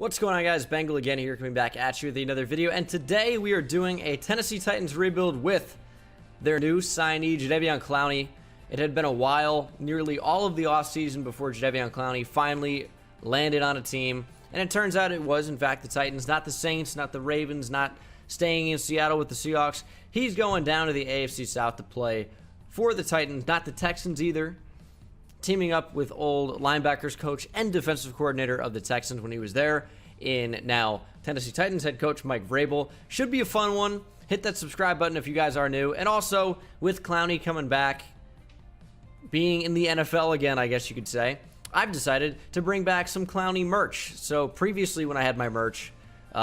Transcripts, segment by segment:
What's going on, guys? Bengal again here, coming back at you with another video, and today we are doing a Tennessee Titans rebuild with their new signee, Jadeveon Clowney. It had been a while, nearly all of the offseason before Jadeveon Clowney finally landed on a team, and it turns out it was, in fact, the Titans, not the Saints, not the Ravens, not staying in Seattle with the Seahawks. He's going down to the AFC South to play for the Titans, not the Texans either, teaming up with old linebackers coach and defensive coordinator of the Texans when he was there, in now Tennessee Titans head coach Mike Vrabel. Should be a fun one. Hit that subscribe button if you guys are new. And also, with Clowney coming back, being in the NFL again, I guess you could say, I've decided to bring back some Clowney merch. So previously when I had my merch, we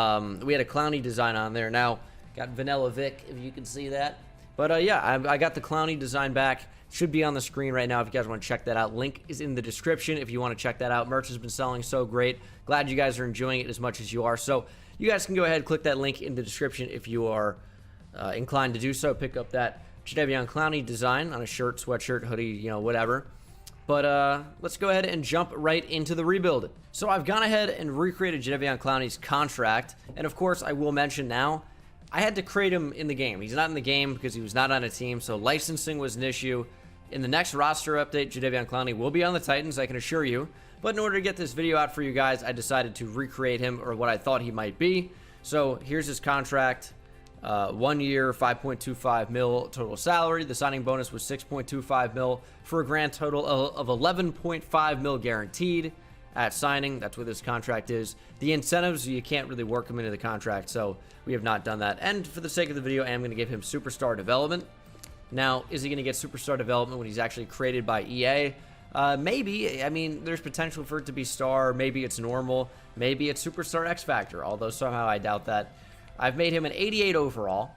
had a Clowney design on there. Now, got Vanilla Vic, if you can see that. But yeah, I got the Clowney design back. Should be on the screen right now if you guys want to check that out. Link is in the description if you want to check that out. Merch has been selling so great. Glad you guys are enjoying it as much as you are. So you guys can go ahead and click that link in the description if you are inclined to do so. Pick up that Jadeveon Clowney design on a shirt, sweatshirt, hoodie, you know, whatever. But let's go ahead and jump right into the rebuild. So I've gone ahead and recreated Jadeveon Clowney's contract. And of course, I will mention now, I had to create him in the game. He's not in the game because he was not on a team, so licensing was an issue. In the next roster update, Jadeveon Clowney will be on the Titans, I can assure you. But in order to get this video out for you guys, I decided to recreate him, or what I thought he might be. So here's his contract. 1 year, $5.25 million total salary. The signing bonus was $6.25 million for a grand total of $11.5 million guaranteed at signing. That's what this contract is. The incentives, you can't really work them into the contract, so we have not done that. And for the sake of the video, I am going to give him superstar development. Now, is he going to get superstar development when he's actually created by EA? Maybe. I mean, there's potential for it to be star. Maybe it's normal. Maybe it's superstar X Factor, although somehow I doubt that. I've made him an 88 overall.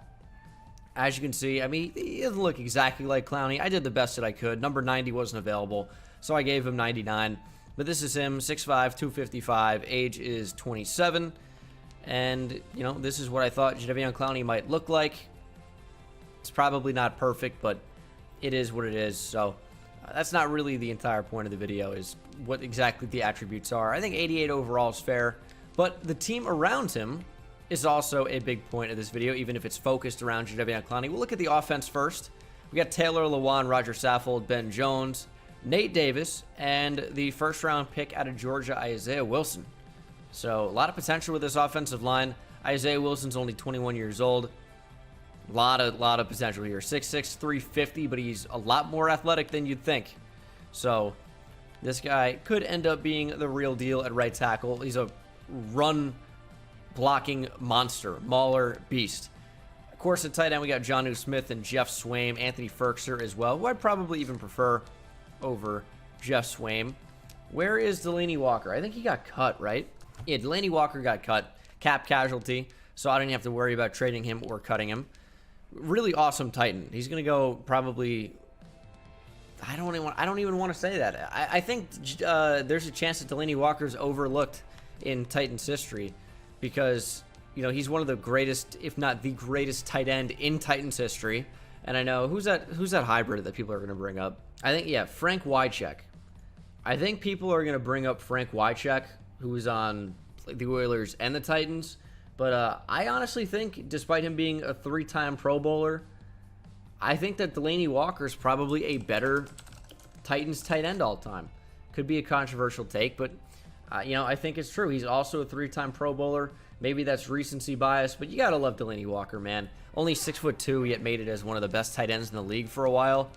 As you can see, I mean, he doesn't look exactly like Clowney. I did the best that I could. Number 90 wasn't available, so I gave him 99. But this is him, 6'5", 255, age is 27. And, you know, this is what I thought Jadeveon Clowney might look like. It's probably not perfect, but it is what it is. So that's not really the entire point of the video, is what exactly the attributes are. I think 88 overall is fair, but the team around him is also a big point of this video, even if it's focused around Jadeveon Clowney. We'll look at the offense first. We got Taylor Lewan, Roger Saffold, Ben Jones, Nate Davis, and the first-round pick out of Georgia, Isaiah Wilson. So a lot of potential with this offensive line. Isaiah Wilson's only 21 years old. A lot of potential here. 6'6", 350, but he's a lot more athletic than you'd think. So this guy could end up being the real deal at right tackle. He's a run-blocking monster, mauler beast. Of course, at tight end, we got Jonnu Smith and Jeff Swaim, Anthony Ferkser as well, who I'd probably even prefer over Jeff Swaim. Where is Delaney Walker? I think he got cut, right? Yeah, Delaney Walker got cut. Cap casualty, so I didn't have to worry about trading him or cutting him. Really awesome Titan. He's going to go probably... I don't even want to say that. I think there's a chance that Delaney Walker's overlooked in Titans history because, you know, he's one of the greatest, if not the greatest tight end in Titans history. And I know, who's that hybrid that people are going to bring up? I think, yeah, Frank Wycheck. I think people are going to bring up Frank Wycheck, who was on the Oilers and the Titans. But I honestly think, despite him being a 3-time Pro Bowler, I think that Delaney Walker is probably a better Titans tight end all time. Could be a controversial take, but, you know, I think it's true. He's also a 3-time Pro Bowler. Maybe that's recency bias, but you got to love Delaney Walker, man. Only 6'2", yet made it as one of the best tight ends in the league for a while.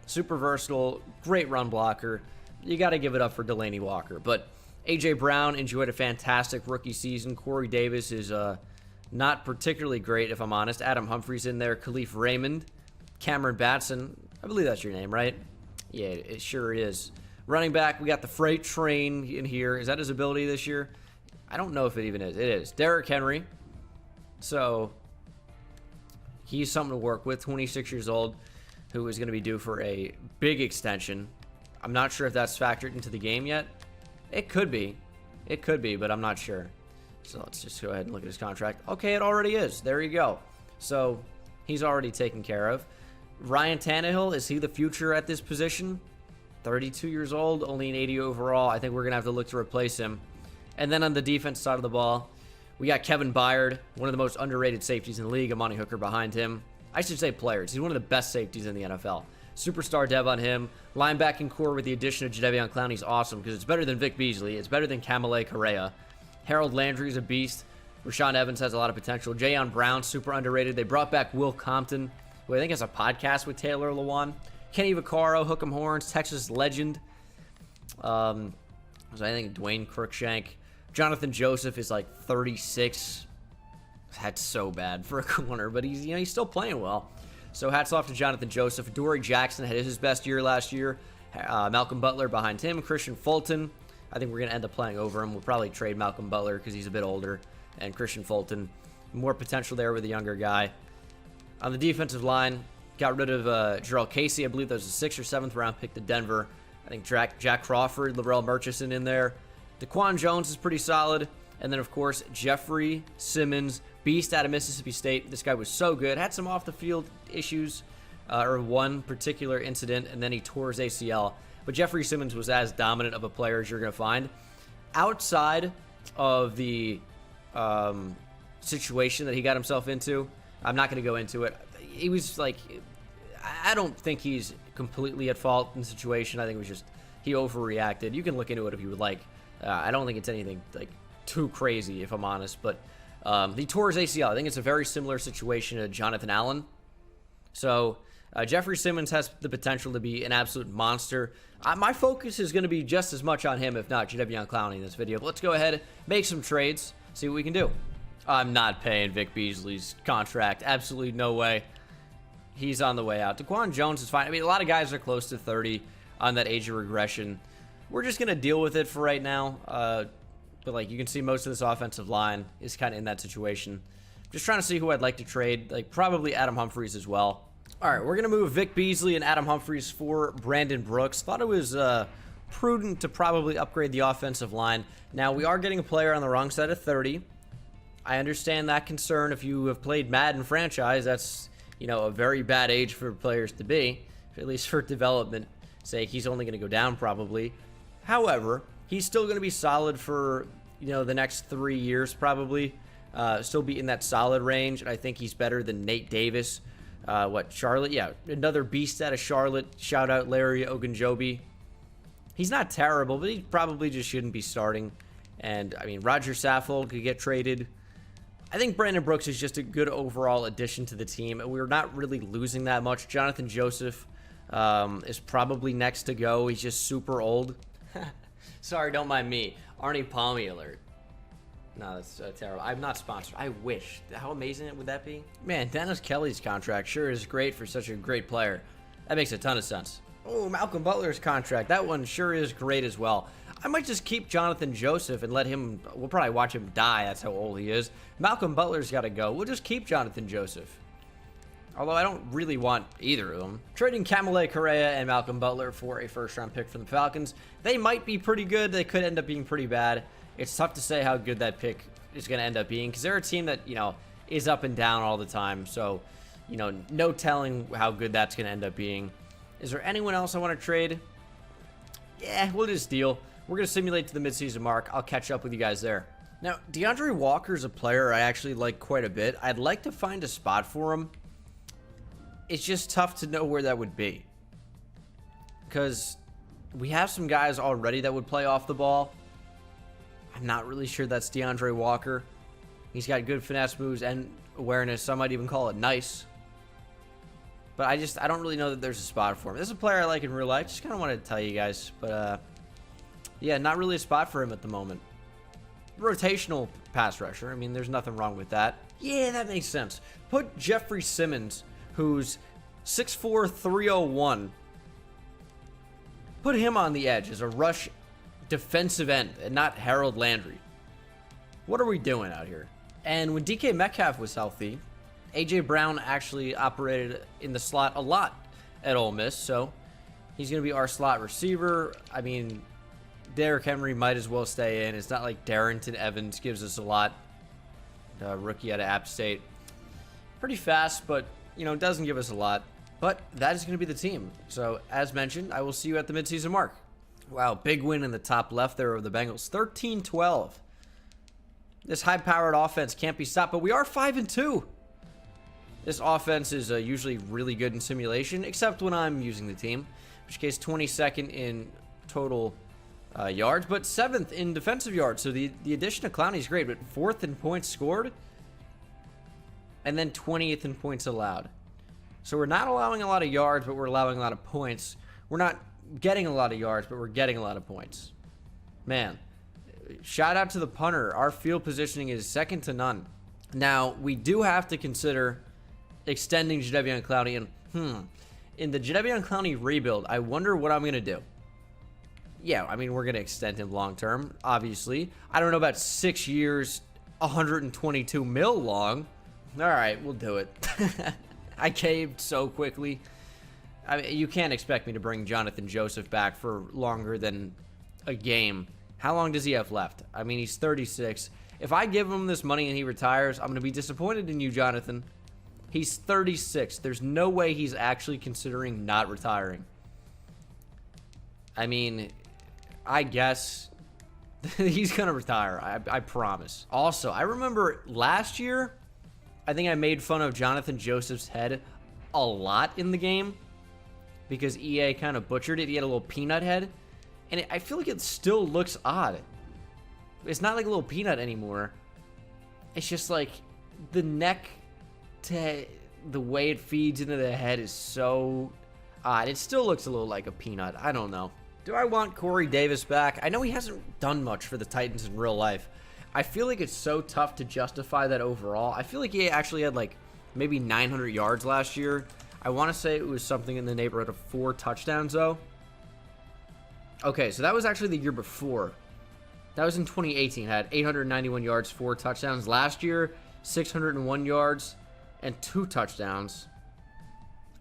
Super versatile, great run blocker. You got to give it up for Delaney Walker, but... A.J. Brown enjoyed a fantastic rookie season. Corey Davis is not particularly great, if I'm honest. Adam Humphries in there. Khalif Raymond. Cameron Batson. I believe that's your name, right? Yeah, it sure is. Running back, we got the freight train in here. Is that his ability this year? I don't know if it even is. It is. Derrick Henry. So, he's something to work with. 26 years old, who is going to be due for a big extension. I'm not sure if that's factored into the game yet. It could be, but I'm not sure. So let's just go ahead and look at his contract. Okay, it already is. There you go. So he's already taken care of. Ryan Tannehill, is he the future at this position? 32 years old, only an 80 overall. I think we're going to have to look to replace him. And then on the defense side of the ball, we got Kevin Baird, one of the most underrated safeties in the league. Amani Hooker behind him. I should say players. He's one of the best safeties in the NFL. Superstar dev on him. Linebacking core with the addition of Jadeveon Clowney is awesome because it's better than Vic Beasley. It's better than Kamale Correa. Harold Landry is a beast. Rashawn Evans has a lot of potential. Jayon Brown, super underrated. They brought back Will Compton, who I think has a podcast with Taylor Lewan. Kenny Vaccaro, Hook'em Horns, Texas legend. So I think Dwayne Cruikshank. Jonathan Joseph is like 36. That's so bad for a corner, but he's still playing well. So hats off to Jonathan Joseph. Dory Jackson had his best year last year. Malcolm Butler behind him. Christian Fulton. I think we're going to end up playing over him. We'll probably trade Malcolm Butler because he's a bit older. And Christian Fulton. More potential there with a younger guy. On the defensive line, got rid of Jarrell Casey. I believe that was a 6th or 7th round pick to Denver. I think Jack Crawford, Laurel Murchison in there. Daquan Jones is pretty solid. And then, of course, Jeffrey Simmons, beast out of Mississippi State. This guy was so good. Had some off-the-field issues, or one particular incident, and then he tore his ACL. But Jeffrey Simmons was as dominant of a player as you're going to find. Outside of the situation that he got himself into, I'm not going to go into it. He was like, I don't think he's completely at fault in the situation. I think it was just he overreacted. You can look into it if you would like. I don't think it's anything like too crazy, if I'm honest, but he tore his ACL. I think it's a very similar situation to Jonathan Allen. So Jeffrey Simmons has the potential to be an absolute monster. My focus is going to be just as much on him, if not Jadeveon Clowney in this video. But let's go ahead, make some trades, see what we can do. I'm not paying Vic Beasley's contract. Absolutely no way. He's on the way out. Daquan Jones is fine. I mean, a lot of guys are close to 30 on that age of regression. We're just going to deal with it for right now. But like you can see, most of this offensive line is kind of in that situation. Just trying to see who I'd like to trade. Like probably Adam Humphries as well. All right, we're going to move Vic Beasley and Adam Humphries for Brandon Brooks. Thought it was prudent to probably upgrade the offensive line. Now, we are getting a player on the wrong side of 30. I understand that concern. If you have played Madden franchise, that's, a very bad age for players to be, at least for development sake. He's only going to go down probably. However, he's still going to be solid for, the next 3 years probably. Still be in that solid range. And I think he's better than Nate Davis. Charlotte? Yeah, another beast out of Charlotte. Shout out Larry Ogunjobi. He's not terrible, but he probably just shouldn't be starting. And, I mean, Roger Saffold could get traded. I think Brandon Brooks is just a good overall addition to the team. We're not really losing that much. Jonathan Joseph is probably next to go. He's just super old. Sorry, don't mind me. Arnie Palmy alert. No, that's terrible. I'm not sponsored. I wish. How amazing would that be? Man, Dennis Kelly's contract sure is great for such a great player. That makes a ton of sense. Oh, Malcolm Butler's contract. That one sure is great as well. I might just keep Jonathan Joseph and let him... We'll probably watch him die. That's how old he is. Malcolm Butler's got to go. We'll just keep Jonathan Joseph. Although I don't really want either of them. Trading Kamale Correa and Malcolm Butler for a first-round pick from the Falcons. They might be pretty good. They could end up being pretty bad. It's tough to say how good that pick is going to end up being because they're a team that, is up and down all the time. So, no telling how good that's going to end up being. Is there anyone else I want to trade? Yeah, we'll just deal. We're going to simulate to the midseason mark. I'll catch up with you guys there. Now, Deandre Walker is a player I actually like quite a bit. I'd like to find a spot for him. It's just tough to know where that would be. Because we have some guys already that would play off the ball. I'm not really sure that's Deandre Walker. He's got good finesse moves and awareness. Some might even call it nice. But I don't really know that there's a spot for him. This is a player I like in real life. Just kind of wanted to tell you guys. But, yeah, not really a spot for him at the moment. Rotational pass rusher. I mean, there's nothing wrong with that. Yeah, that makes sense. Put Jeffrey Simmons, who's 6'4", 301. Put him on the edge as a rush defensive end and not Harold Landry. What are we doing out here? And when DK Metcalf was healthy, A.J. Brown actually operated in the slot a lot at Ole Miss, so he's going to be our slot receiver. I mean, Derrick Henry might as well stay in. It's not like Darrington Evans gives us a lot. Rookie out of App State. Pretty fast, but, doesn't give us a lot. But that is going to be the team. So, as mentioned, I will see you at the midseason mark. Wow, big win in the top left there of the Bengals. 13-12. This high-powered offense can't be stopped, but we are 5-2. This offense is usually really good in simulation, except when I'm using the team, in which case 22nd in total yards, but 7th in defensive yards. So the addition of Clowney is great, but 4th in points scored, and then 20th in points allowed. So we're not allowing a lot of yards, but we're allowing a lot of points. We're not getting a lot of yards, but we're getting a lot of points. Man, shout out to the punter. Our field positioning is second to none. Now, we do have to consider extending Jadeveon Clowney. And in the Jadeveon Clowney rebuild, I wonder what I'm going to do. Yeah, I mean, we're going to extend him long term, obviously. I don't know about 6 years, 122 mil long. All right, we'll do it. I caved so quickly. I mean, you can't expect me to bring Jonathan Joseph back for longer than a game. How long does he have left? I mean, he's 36. If I give him this money and he retires, I'm going to be disappointed in you, Jonathan. He's 36. There's no way he's actually considering not retiring. I mean, I guess he's going to retire. I promise. Also, I remember last year, I think I made fun of Jonathan Joseph's head a lot in the game because EA kind of butchered it. He had a little peanut head, and I feel like it still looks odd. It's not like a little peanut anymore. It's just like the neck to the way it feeds into the head is so odd. It still looks a little like a peanut. I don't know. Do I want Corey Davis back? I know he hasn't done much for the Titans in real life. I feel like it's so tough to justify that overall. I feel like he actually had like maybe 900 yards last year. I want to say it was something in the neighborhood of 4 touchdowns, though. Okay, so that was actually the year before. That was in 2018. Had 891 yards, 4 touchdowns. Last year, 601 yards and 2 touchdowns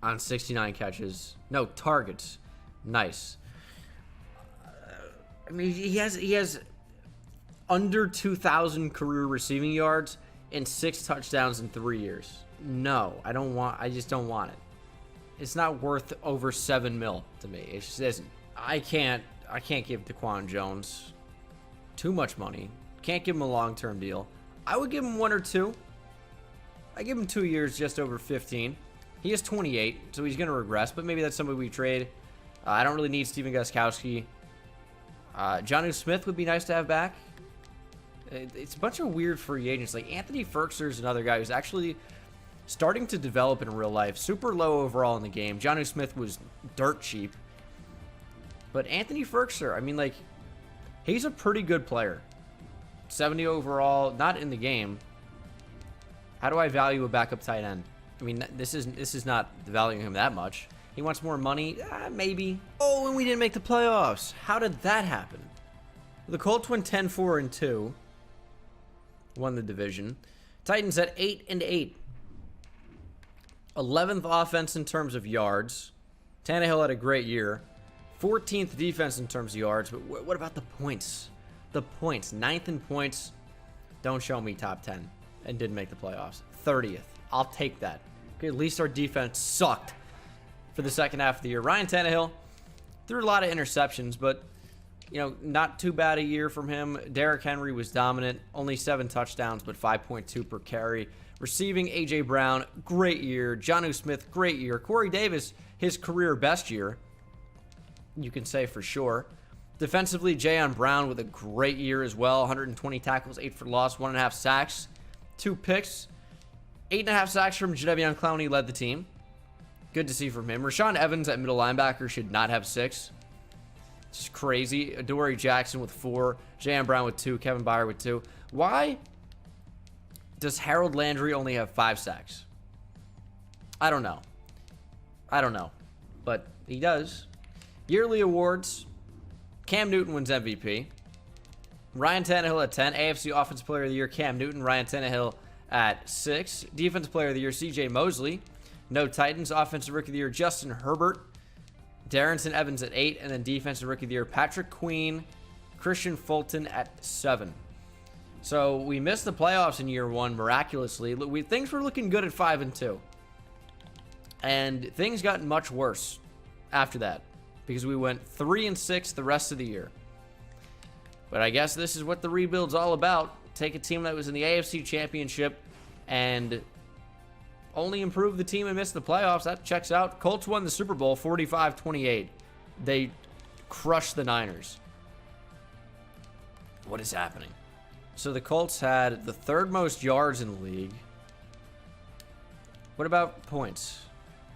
on 69 catches. No, targets. Nice. I mean, he has under 2,000 career receiving yards and 6 touchdowns in 3 years. No, I just don't want it. It's not worth over 7 mil to me. It just isn't. I can't give Daquan Jones too much money. Can't give him a long-term deal. I would give him 1 or 2. I give him 2 years, just over 15. He is 28, so he's going to regress, but maybe that's somebody we trade. I don't really need Steven Gostkowski. Jonnu Smith would be nice to have back. It's a bunch of weird free agents. Like Anthony Ferkser is another guy who's actually starting to develop in real life. Super low overall in the game. Jonnu Smith was dirt cheap. But Anthony Ferkser, I mean, like, he's a pretty good player. 70 overall, not in the game. How do I value a backup tight end? I mean, this is not valuing him that much. He wants more money? Maybe. Oh, and we didn't make the playoffs. How did that happen? The Colts went 10-4-2. Won the division. Titans at 8-8. 11th offense in terms of yards. Tannehill had a great year. 14th defense in terms of yards. But what about the points? The points. 9th in points. Don't show me top 10. And didn't make the playoffs. 30th. I'll take that. Okay, at least our defense sucked for the second half of the year. Ryan Tannehill threw a lot of interceptions, but you know, not too bad a year from him. Derrick Henry was dominant. Only 7 touchdowns, but 5.2 per carry. Receiving, A.J. Brown, great year. Jonnu Smith, great year. Corey Davis, his career best year, you can say for sure. Defensively, Jayon Brown with a great year as well. 120 tackles, 8 for loss, 1.5 sacks, 2 picks. 8.5 sacks from Jadeveon Clowney led the team. Good to see from him. Rashaan Evans at middle linebacker should not have 6. Just crazy. Adoree Jackson with 4. Jayon Brown with 2. Kevin Byard with 2. Why does Harold Landry only have 5 sacks? I don't know. But he does. Yearly awards. Cam Newton wins MVP. Ryan Tannehill at 10. AFC Offensive Player of the Year, Cam Newton. Ryan Tannehill at 6. Defensive Player of the Year, C.J. Mosley. No Titans. Offensive Rookie of the Year, Justin Herbert. Darrington Evans at 8. And then Defensive Rookie of the Year, Patrick Queen. Christian Fulton at 7. So we missed the playoffs in year 1 miraculously. Things were looking good at 5-2. And things got much worse after that, because we went 3-6 the rest of the year. But I guess this is what the rebuild's all about. take a team that was in the AFC Championship and only improve the team and miss the playoffs. That checks out. Colts won the Super Bowl 45-28. They crushed the Niners. What is happening? So the Colts had the third most yards in the league. What about points?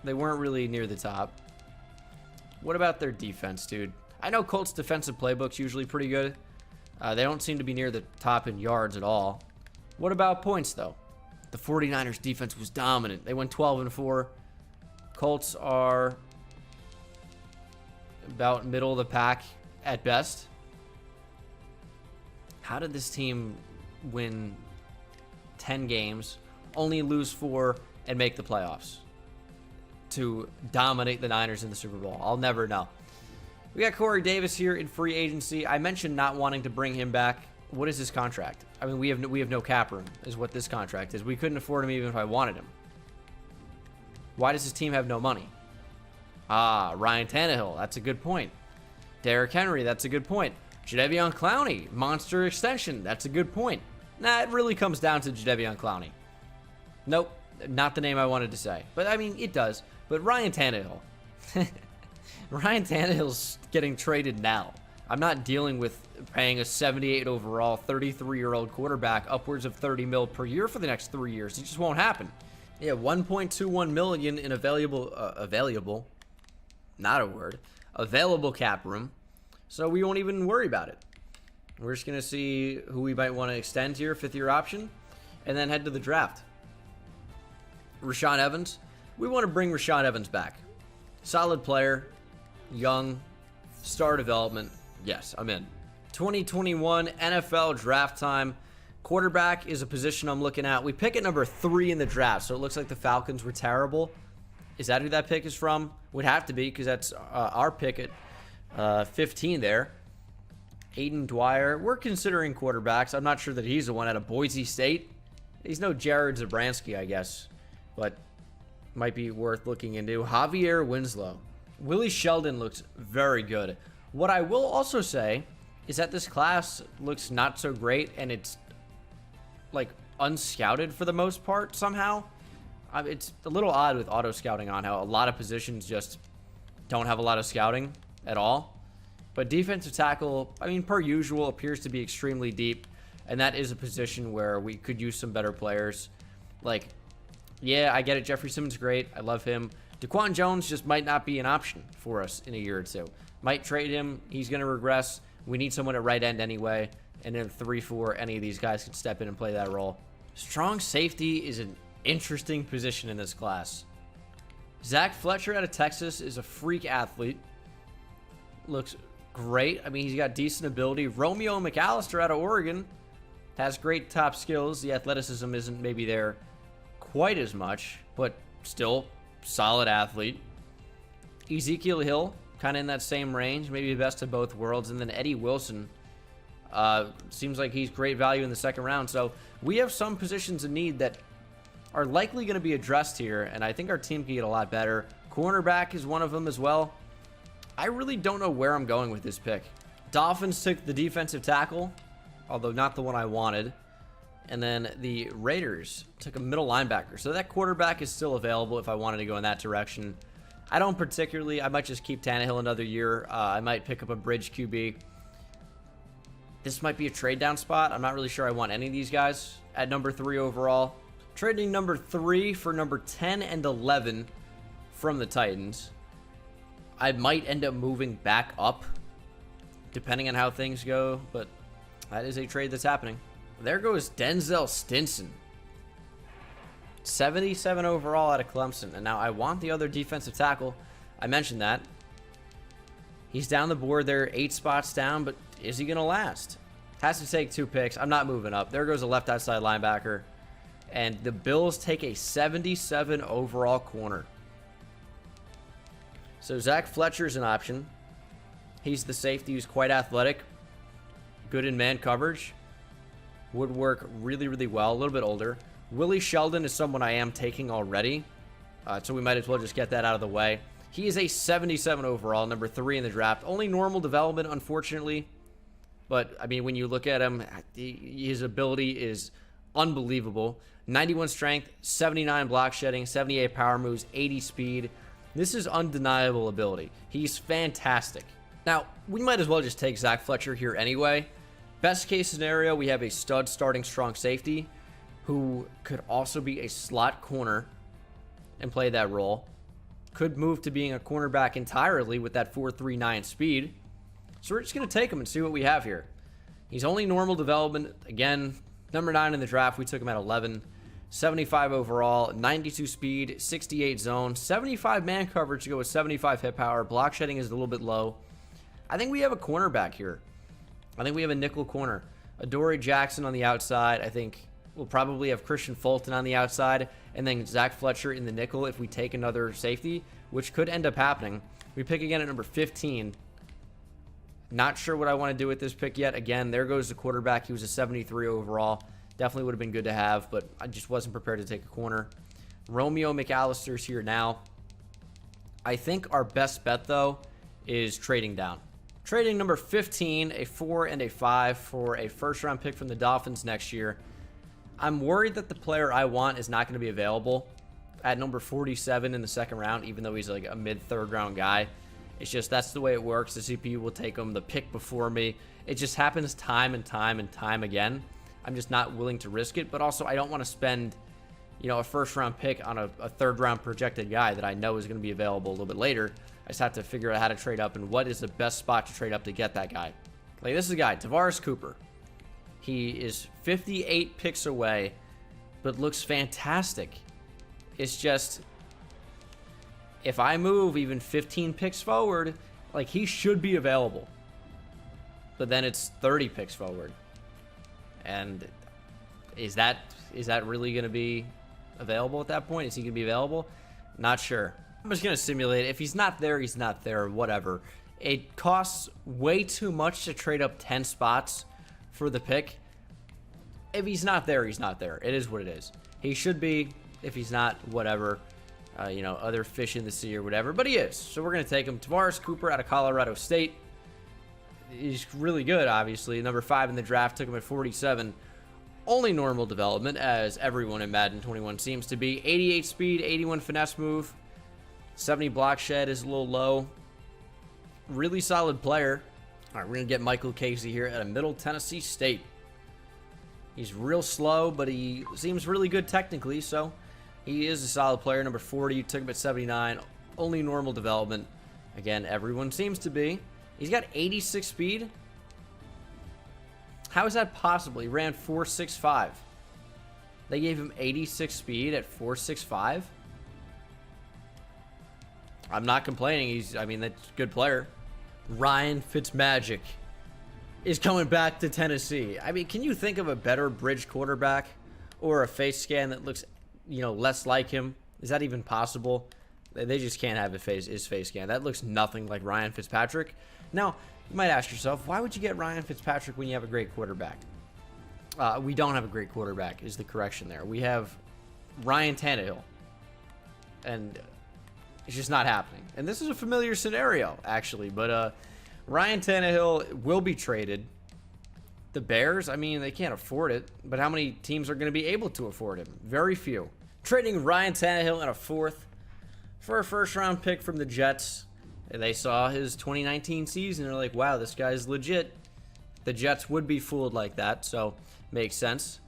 They weren't really near the top. What about their defense, dude? I know Colts defensive playbook's usually pretty good. They don't seem to be near the top in yards at all. What about points, though? The 49ers defense was dominant. They went 12-4. Colts are about middle of the pack at best. How did this team win 10 games, only lose 4, and make the playoffs to dominate the Niners in the Super Bowl? I'll never know. We got Corey Davis here in free agency. I mentioned not wanting to bring him back. What is his contract? I mean, we have no cap room, is what this contract is. We couldn't afford him even if I wanted him. Why does his team have no money? Ryan Tannehill, that's a good point. Derrick Henry, that's a good point. Jadeveon Clowney, monster extension, that's a good point. Nah, it really comes down to Jadeveon Clowney. Nope, not the name I wanted to say. But, I mean, it does. But Ryan Tannehill. Ryan Tannehill's getting traded now. I'm not dealing with paying a 78 overall, 33-year-old quarterback upwards of $30 million per year for the next 3 years. It just won't happen. Yeah, $1.21 million in available cap room. So we won't even worry about it. We're just going to see who we might want to extend here, 5th-year option, and then head to the draft. Rashaan Evans. We want to bring Rashaan Evans back. Solid player, young, star development. Yes, I'm in. 2021 NFL draft time. Quarterback is a position I'm looking at. We pick at number 3 in the draft, so it looks like the Falcons were terrible. Is that who that pick is from? Would have to be, because that's our pick at 15 there. Aiden Dwyer. We're considering quarterbacks. I'm not sure that he's the one out of Boise State. He's no Jared Zabransky, I guess, but might be worth looking into. Javier Winslow. Willie Sheldon looks very good. What I will also say is that this class looks not so great, and it's like unscouted for the most part somehow. It's a little odd with auto scouting on how a lot of positions just don't have a lot of scouting at all. But defensive tackle, I mean, per usual, appears to be extremely deep, and that is a position where we could use some better players. Like, yeah, I get it. Jeffrey Simmons, great. I love him. Daquan Jones just might not be an option for us in a year or two. Might trade him. He's going to regress. We need someone at right end anyway. And then 3-4, any of these guys can step in and play that role. Strong safety is an interesting position in this class. Zach Fletcher out of Texas is a freak athlete. Looks great. I mean, he's got decent ability. Romeo McAllister out of Oregon has great top skills. The athleticism isn't maybe there quite as much, but still solid athlete. Ezekiel Hill, kind of in that same range, maybe the best of both worlds. And then Eddie Wilson, seems like he's great value in the second round. So we have some positions in need that are likely going to be addressed here, and I think our team can get a lot better. Cornerback is one of them as well. I really don't know where I'm going with this pick. Dolphins took the defensive tackle, although not the one I wanted. And then the Raiders took a middle linebacker. So that quarterback is still available if I wanted to go in that direction. I don't particularly. I might just keep Tannehill another year. I might pick up a bridge QB. This might be a trade down spot. I'm not really sure I want any of these guys at number 3 overall. Trading number 3 for number 10 and 11 from the Titans. I might end up moving back up depending on how things go, but that is a trade that's happening. There goes Denzel Stinson. 77 overall out of Clemson. And now I want the other defensive tackle. I mentioned that. He's down the board there, 8 spots down, but is he going to last? Has to take 2 picks. I'm not moving up. There goes a left outside linebacker. And the Bills take a 77 overall corner. So Zach Fletcher's an option. He's the safety who's quite athletic. Good in man coverage. Would work really, really well. A little bit older. Willie Sheldon is someone I am taking already. So we might as well just get that out of the way. He is a 77 overall, number 3 in the draft. Only normal development, unfortunately. But, I mean, when you look at him, his ability is unbelievable. 91 strength, 79 block shedding, 78 power moves, 80 speed. This is undeniable ability. He's fantastic. Now, we might as well just take Zach Fletcher here anyway. Best case scenario, we have a stud starting strong safety who could also be a slot corner and play that role. Could move to being a cornerback entirely with that 4.39 speed. So we're just going to take him and see what we have here. He's only normal development. Again, number 9 in the draft. We took him at 11. 75 overall, 92 speed, 68 zone, 75 man coverage to go with 75 hit power. Block shedding is a little bit low. I think we have a cornerback here. I think we have a nickel corner. Adoree Jackson on the outside. I think we'll probably have Christian Fulton on the outside. And then Zach Fletcher in the nickel if we take another safety, which could end up happening. We pick again at number 15. Not sure what I want to do with this pick yet. Again, there goes the quarterback. He was a 73 overall. Definitely would have been good to have, but I just wasn't prepared to take a corner. Romeo McAllister's here now. I think our best bet, though, is trading down. Trading number 15, a 4 and a 5 for a first-round pick from the Dolphins next year. I'm worried that the player I want is not going to be available at number 47 in the second round, even though he's like a mid-third round guy. It's just that's the way it works. The CPU will take him the pick before me. It just happens time and time and time again. I'm just not willing to risk it, but also I don't want to spend, a first-round pick on a third-round projected guy that I know is going to be available a little bit later. I just have to figure out how to trade up and what is the best spot to trade up to get that guy. Like, this is a guy, Tavares Cooper. He is 58 picks away, but looks fantastic. It's just, if I move even 15 picks forward, like, he should be available. But then it's 30 picks forward. And is that really going to be available at that point? Is he going to be available? Not sure. I'm just going to simulate it. If he's not there, he's not there, whatever. It costs way too much to trade up 10 spots for the pick. If he's not there, he's not there. It is what it is. He should be. If he's not, whatever. Other fish in the sea or whatever. But he is. So we're going to take him. Tavares Cooper out of Colorado State. He's really good, obviously. Number 5 in the draft. Took him at 47. Only normal development, as everyone in Madden 21 seems to be. 88 speed, 81 finesse move. 70 block shed is a little low. Really solid player. All right, we're going to get Michael Casey here at a Middle Tennessee State. He's real slow, but he seems really good technically, so he is a solid player. Number 40, took him at 79. Only normal development. Again, everyone seems to be. He's got 86 speed. How is that possible? He ran 4.65. They gave him 86 speed at 4.65. I'm not complaining. That's a good player. Ryan Fitzmagic is coming back to Tennessee. Can you think of a better bridge quarterback or a face scan that looks, less like him? Is that even possible? They just can't have his face scan. That looks nothing like Ryan Fitzpatrick. Now, you might ask yourself, why would you get Ryan Fitzpatrick when you have a great quarterback? We don't have a great quarterback, is the correction there. We have Ryan Tannehill. And it's just not happening. And this is a familiar scenario, actually. But Ryan Tannehill will be traded. The Bears, they can't afford it. But how many teams are going to be able to afford him? Very few. Trading Ryan Tannehill in a 4th for a first-round pick from the Jets. They saw his 2019 season. They're like, wow, this guy's legit. The Jets would be fooled like that, so makes sense.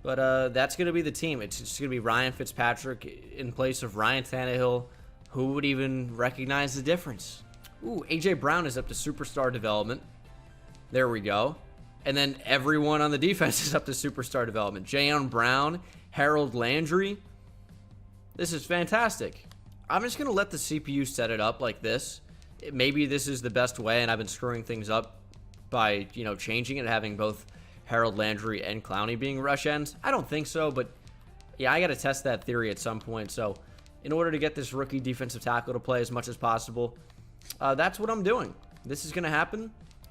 But that's going to be the team. It's just going to be Ryan Fitzpatrick in place of Ryan Tannehill. Who would even recognize the difference? Ooh, A.J. Brown is up to superstar development. There we go. And then everyone on the defense is up to superstar development. Jayon Brown, Harold Landry. This is fantastic. I'm just going to let the CPU set it up like this. Maybe this is the best way, and I've been screwing things up by, changing it, having both Harold Landry and Clowney being rush ends. I don't think so, but yeah, I got to test that theory at some point. So in order to get this rookie defensive tackle to play as much as possible, that's what I'm doing. This is going to happen,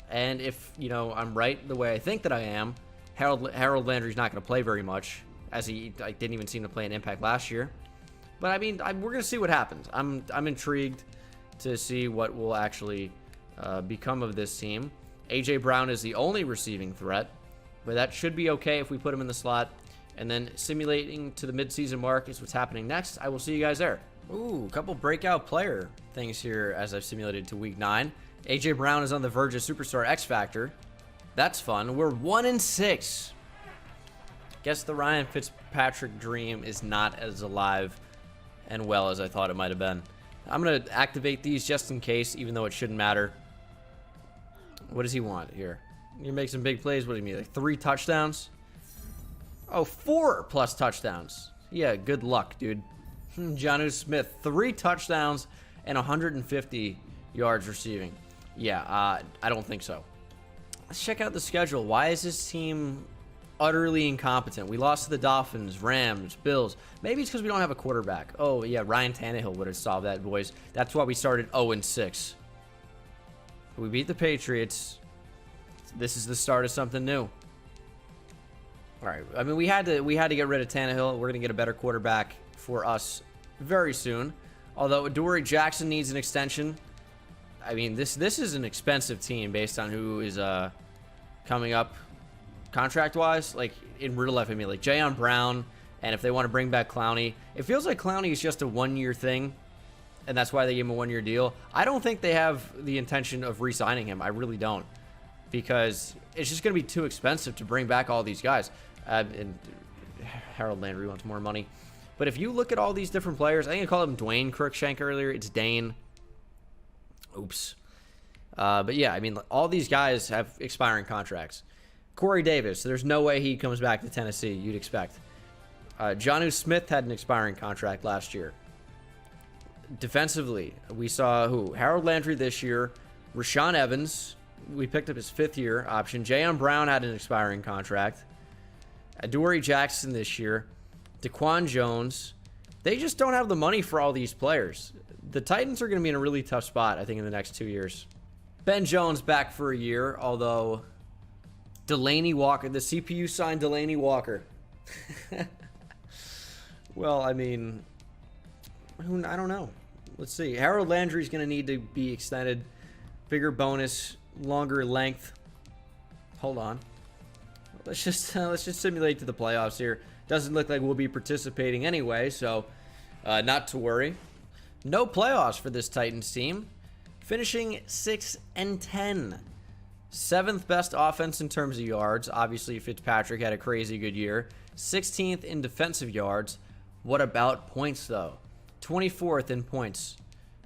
and if, I'm right the way I think that I am, Harold Landry's not going to play very much, as I didn't even seem to play an impact last year. But, we're going to see what happens. I'm intrigued to see what will actually become of this team. A.J. Brown is the only receiving threat, but that should be okay if we put him in the slot. And then simulating to the midseason mark is what's happening next. I will see you guys there. Ooh, a couple breakout player things here as I've simulated to week 9. A.J. Brown is on the verge of Superstar X Factor. That's fun. We're 1-6. Guess the Ryan Fitzpatrick dream is not as alive and well as I thought it might have been. I'm going to activate these just in case, even though it shouldn't matter. What does he want here? You make some big plays. What do you mean? Like 3 touchdowns? Oh, 4+ touchdowns. Yeah, good luck, dude. Jonnu Smith, 3 touchdowns and 150 yards receiving. Yeah, I don't think so. Let's check out the schedule. Why is this team utterly incompetent? We lost to the Dolphins, Rams, Bills. Maybe it's because we don't have a quarterback. Oh, yeah, Ryan Tannehill would have solved that, boys. That's why we started 0-6. We beat the Patriots. This is the start of something new. All right. I mean, we had to get rid of Tannehill. We're going to get a better quarterback for us very soon. Although Adoree Jackson needs an extension. I mean, this is an expensive team based on who is coming up contract-wise. Like, in real life, I mean, like Jadeveon Brown, and if they want to bring back Clowney. It feels like Clowney is just a one-year thing, and that's why they gave him a one-year deal. I don't think they have the intention of re-signing him. I really don't. Because it's just going to be too expensive to bring back all these guys. And Harold Landry wants more money. But if you look at all these different players, I think I called him Dwayne Cruikshank earlier. It's Dane. Oops. But yeah, I mean, all these guys have expiring contracts. Corey Davis, there's no way he comes back to Tennessee, you'd expect. Jonnu Smith had an expiring contract last year. Defensively, we saw who? Harold Landry this year. Rashaan Evans, we picked up his 5th-year option. Jadeveon Brown had an expiring contract. Adoree Jackson this year. Daquan Jones. They just don't have the money for all these players. The Titans are going to be in a really tough spot, I think, in the next 2 years. Ben Jones back for a year, although Delaney Walker, the CPU signed Delaney Walker. Well, I mean, I don't know. Let's see. Harold Landry's going to need to be extended. Bigger bonus, longer length. Hold on. Let's just simulate to the playoffs here. Doesn't look like we'll be participating anyway, so not to worry. No playoffs for this Titans team. Finishing 6-10. 7th best offense in terms of yards. Obviously, Fitzpatrick had a crazy good year. 16th in defensive yards. What about points, though? 24th in points.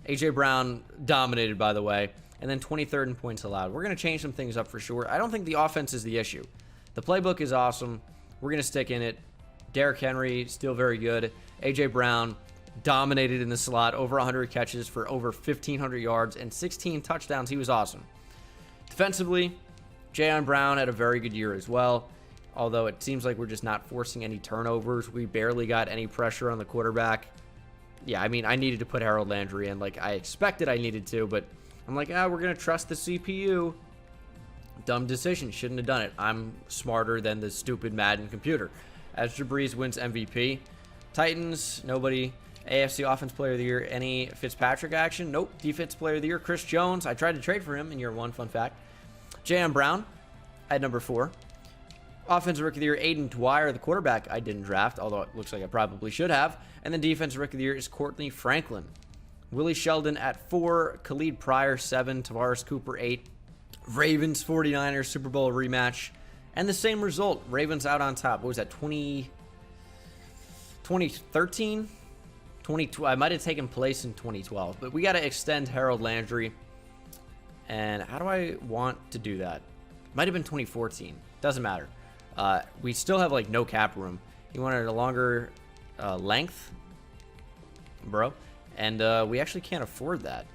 A.J. Brown dominated, by the way. And then 23rd in points allowed. We're going to change some things up for sure. I don't think the offense is the issue. The playbook is awesome. We're going to stick in it. Derrick Henry, still very good. A.J. Brown dominated in the slot. Over 100 catches for over 1,500 yards and 16 touchdowns. He was awesome. Defensively, Jadeveon Brown had a very good year as well. Although it seems like we're just not forcing any turnovers. We barely got any pressure on the quarterback. Yeah, I mean, I needed to put Harold Landry in. Like, I expected I needed to, but I'm like, we're going to trust the CPU. Dumb decision. Shouldn't have done it. I'm smarter than the stupid Madden computer. As Jabreeze wins MVP. Titans, nobody. AFC Offense Player of the Year, any Fitzpatrick action? Nope. Defense Player of the Year, Chris Jones. I tried to trade for him in year 1, fun fact. Jadeveon Brown at number 4. Offensive Rookie of the Year, Aiden Dwyer, the quarterback I didn't draft, although it looks like I probably should have. And then Defensive Rookie of the Year is Courtney Franklin. Willie Sheldon at 4, Khalid Pryor 7, Tavares Cooper 8. Ravens 49ers Super Bowl rematch. And the same result. Ravens out on top. What was that, 2013? I might have taken place in 2012. But we got to extend Harold Landry. And how do I want to do that? Might have been 2014. Doesn't matter. We still have, like, no cap room. He wanted a longer length, bro. And we actually can't afford that.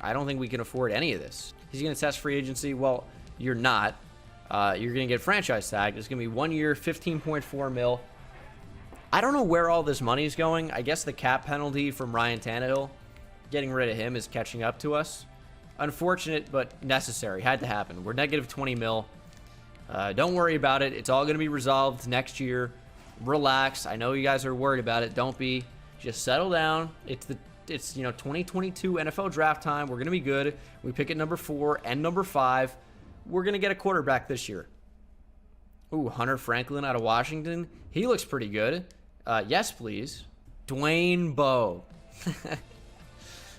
I don't think we can afford any of this. He's going to test free agency. Well, you're not. You're going to get franchise tag. It's going to be 1 year, $15.4 million. I don't know where all this money is going. I guess the cap penalty from Ryan Tannehill, getting rid of him, is catching up to us. Unfortunate, but necessary. Had to happen. We're negative 20 mil. Don't worry about it. It's all going to be resolved next year. Relax. I know you guys are worried about it. Don't be. Just settle down. It's 2022 NFL draft time. We're going to be good. We pick at number 4 and number 5. we're going to get a quarterback this year. Ooh, Hunter Franklin out of Washington. He looks pretty good. Yes, please. Dwayne Bowe.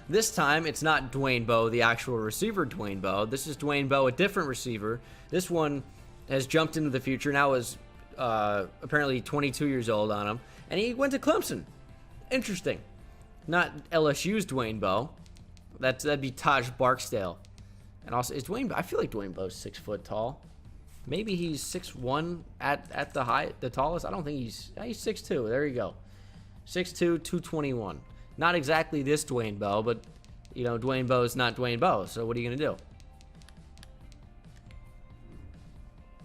This time, it's not Dwayne Bowe, the actual receiver Dwayne Bowe. This is Dwayne Bowe, a different receiver. This one has jumped into the future. Now is apparently 22 years old on him. And he went to Clemson. Interesting. Not LSU's Dwayne Bowe. That'd be Taj Barksdale. And also, is Dwayne? I feel like Dwayne Bowe's 6 foot tall. Maybe he's 6'1" at the tallest. I don't think he's 6'2". There you go. 6'2", 221. Not exactly this Dwayne Bowe, but you know, Dwayne Bowe's not Dwayne Bowe. So what are you gonna do?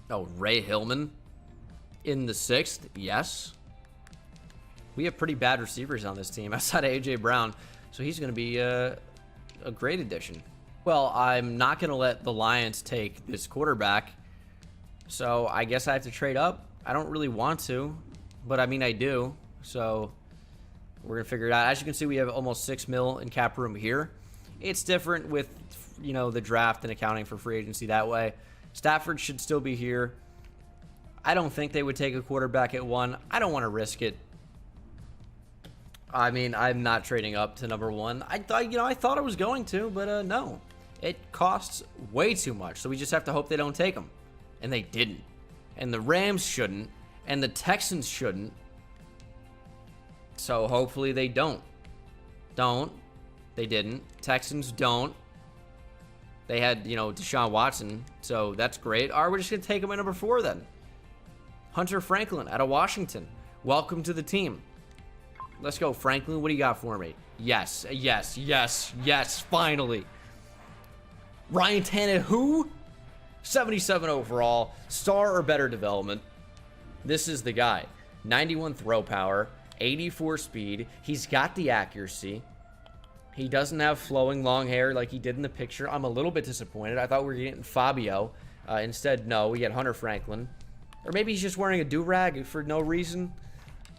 Oh, Ray Hillman in the 6th. Yes. We have pretty bad receivers on this team outside of AJ Brown, so he's gonna be a great addition. Well, I'm not gonna let the Lions take this quarterback. So I guess I have to trade up. I don't really want to, but I mean I do. So we're gonna figure it out. As you can see, we have almost $6 million in cap room here. It's different with, you know, the draft and accounting for free agency that way. Stafford should still be here. I don't think they would take a quarterback at 1. I don't want to risk it. I mean, I'm not trading up to number 1. I thought I was going to, but no. It costs way too much, so we just have to hope they don't take him. And they didn't. And the Rams shouldn't. And the Texans shouldn't. So hopefully they don't. They didn't. Texans don't. They had, you know, Deshaun Watson. So that's great. All right, we're just going to take him at number 4 then. Hunter Franklin out of Washington. Welcome to the team. Let's go, Franklin. What do you got for me? Yes, yes, yes, yes, finally. Ryan Tannehill, 77 overall, star or better development. This is the guy. 91 throw power, 84 speed. He's got the accuracy. He doesn't have flowing long hair like he did in the picture. I'm a little bit disappointed. I thought we were getting Fabio. Instead, no, we get Hunter Franklin. Or maybe he's just wearing a do-rag for no reason.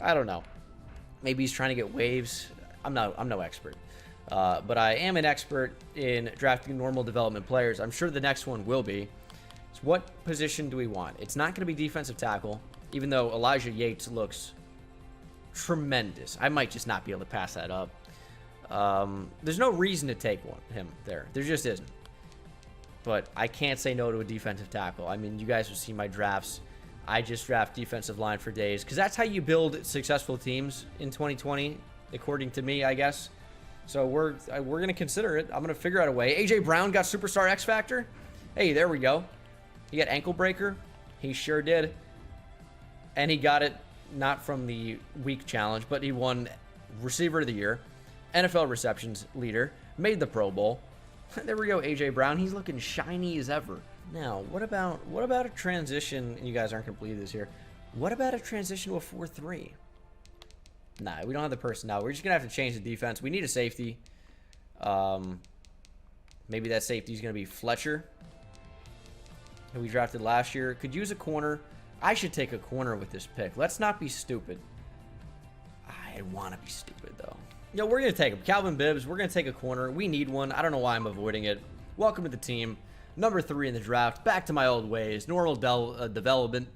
I don't know. Maybe he's trying to get waves. I'm no expert. But I am an expert in drafting normal development players. I'm sure the next one will be. So what position do we want? It's not going to be defensive tackle, even though Elijah Yates looks tremendous. I might just not be able to pass that up. There's no reason to take him there. There just isn't. But I can't say no to a defensive tackle. I mean, you guys have seen my drafts. I just draft defensive line for days because that's how you build successful teams in 2020, according to me, I guess. So we're going to consider it. I'm going to figure out a way. AJ Brown got Superstar X Factor. Hey, there we go. He got ankle breaker. He sure did. And he got it not from the week challenge, but he won Receiver of the Year, NFL receptions leader, made the Pro Bowl. There we go, AJ Brown. He's looking shiny as ever. Now, what about a transition? And you guys aren't complete this here. What about a transition to a 4-3? Nah, we don't have the personnel. We're just gonna have to change the defense. We need a safety. Maybe that safety is gonna be Fletcher, who we drafted last year. Could use a corner. I should take a corner with this pick. Let's not be stupid. I want to be stupid though. No, we're gonna take him. Calvin Bibbs. We're gonna take a corner. We need one. I don't know why I'm avoiding it. Welcome to the team. Number 3 in the draft. Back to my old ways. Normal development.